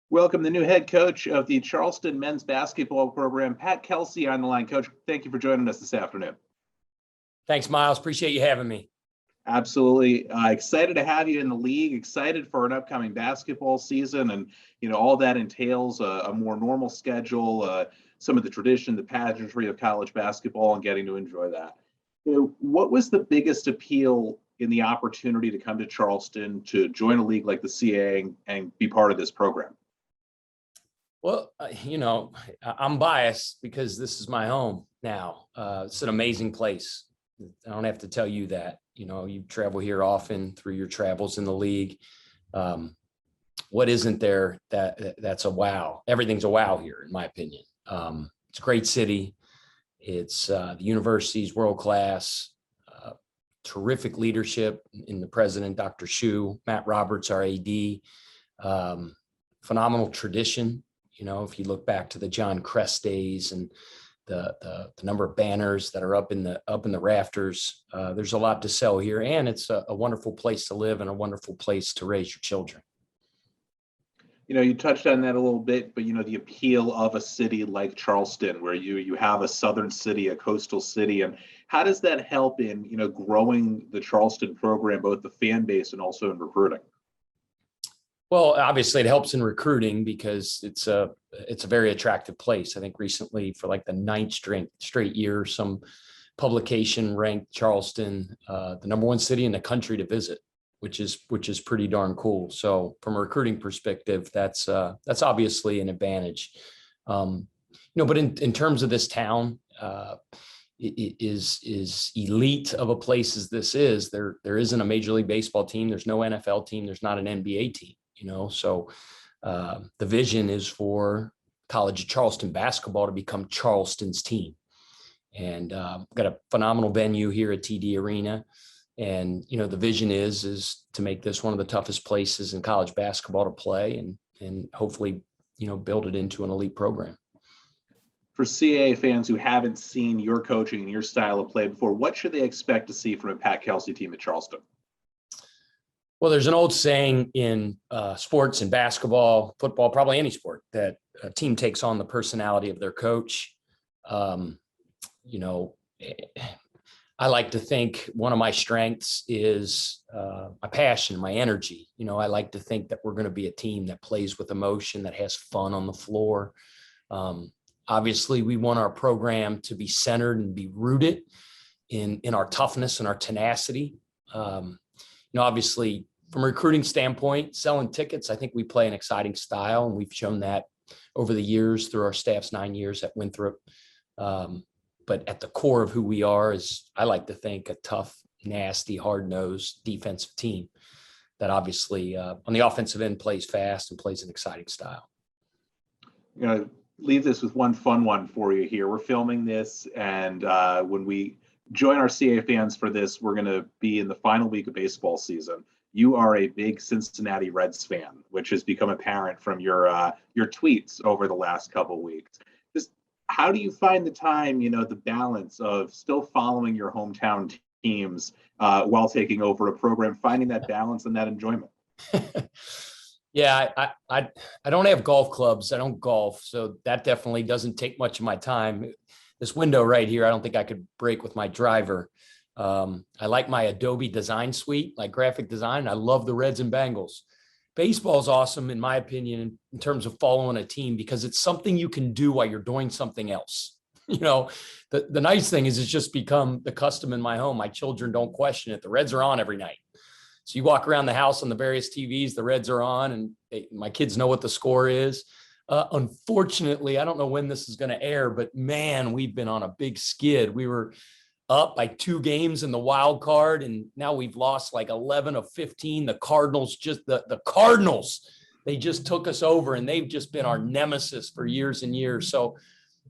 Welcome the new head coach of the Charleston men's basketball program, Pat Kelsey, on the line. Coach, thank you for joining us this afternoon. Thanks, Miles. Appreciate you having me. Absolutely. Excited to have you in the league, excited for an upcoming basketball season, and all that entails a more normal schedule, some of the tradition, the pageantry of college basketball, and getting to enjoy that. What was the biggest appeal in the opportunity to come to Charleston to join a league like the CAA and be part of this program? Well, I'm biased because this is my home now. It's an amazing place. I don't have to tell you that. You travel here often through your travels in the league. What isn't there that's a wow? Everything's a wow here, in my opinion. It's a great city. It's the university's world class. Terrific leadership in the president, Dr. Shu, Matt Roberts, our AD. Phenomenal tradition. If you look back to the John Crest days and the number of banners that are up in the rafters, there's a lot to sell here, and it's a wonderful place to live and a wonderful place to raise your children. You touched on that a little bit, but the appeal of a city like Charleston, where you have a southern city, a coastal city, and how does that help in growing the Charleston program, both the fan base and also in recruiting? Well, obviously it helps in recruiting because it's a very attractive place. I think recently, for like the ninth straight year, some publication ranked Charleston the number one city in the country to visit, which is pretty darn cool. So from a recruiting perspective, that's obviously an advantage. But in terms of this town, it is elite of a place as this is. There isn't a Major League Baseball team. There's no NFL team. There's not an NBA team. So the vision is for College of Charleston basketball to become Charleston's team. And we've got a phenomenal venue here at TD Arena. And, the vision is to make this one of the toughest places in college basketball to play and hopefully, build it into an elite program. For CAA fans who haven't seen your coaching and your style of play before, what should they expect to see from a Pat Kelsey team at Charleston? Well, there's an old saying in sports and basketball, football, probably any sport, that a team takes on the personality of their coach. I like to think one of my strengths is my passion, my energy. I like to think that we're going to be a team that plays with emotion, that has fun on the floor. Obviously, we want our program to be centered and be rooted in our toughness and our tenacity. Obviously, from a recruiting standpoint, selling tickets, I think we play an exciting style, and we've shown that over the years through our staff's 9 years at Winthrop. But at the core of who we are is, I like to think, a tough, nasty, hard-nosed defensive team that obviously on the offensive end plays fast and plays an exciting style. Leave this with one fun one for you here. We're filming this, and when we join our CAA fans for this, we're going to be in the final week of baseball season. You are a big Cincinnati Reds fan, which has become apparent from your tweets over the last couple of weeks. Just how do you find the time, the balance of still following your hometown teams while taking over a program, finding that balance and that enjoyment? Yeah, I don't have golf clubs. I don't golf, so that definitely doesn't take much of my time. This window right here, I don't think I could break with my driver. I like my Adobe design suite, like graphic design. I love the Reds and Bengals. Baseball is awesome, in my opinion, in terms of following a team, because it's something you can do while you're doing something else. The nice thing is it's just become the custom in my home. My children don't question it. The Reds are on every night. So you walk around the house on the various TVs, the Reds are on, and my kids know what the score is. Unfortunately, I don't know when this is going to air, but man, we've been on a big skid. We were up by 2 games in the wild card, and now we've lost like 11 of 15. The Cardinals, the Cardinals, they just took us over, and they've just been our nemesis for years and years. So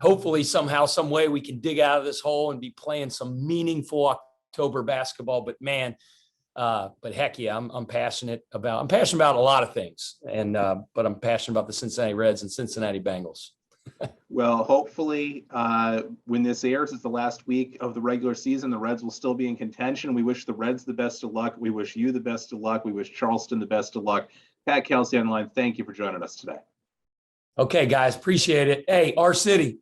hopefully somehow, some way we can dig out of this hole and be playing some meaningful October basketball. But man, but heck yeah, I'm passionate about a lot of things, and but I'm passionate about the Cincinnati Reds and Cincinnati Bengals. Well, hopefully, when this airs, it's the last week of the regular season. The Reds will still be in contention. We wish the Reds the best of luck. We wish you the best of luck. We wish Charleston the best of luck. Pat, Kelsey on the line, thank you for joining us today. Okay, guys, appreciate it. Hey, our city,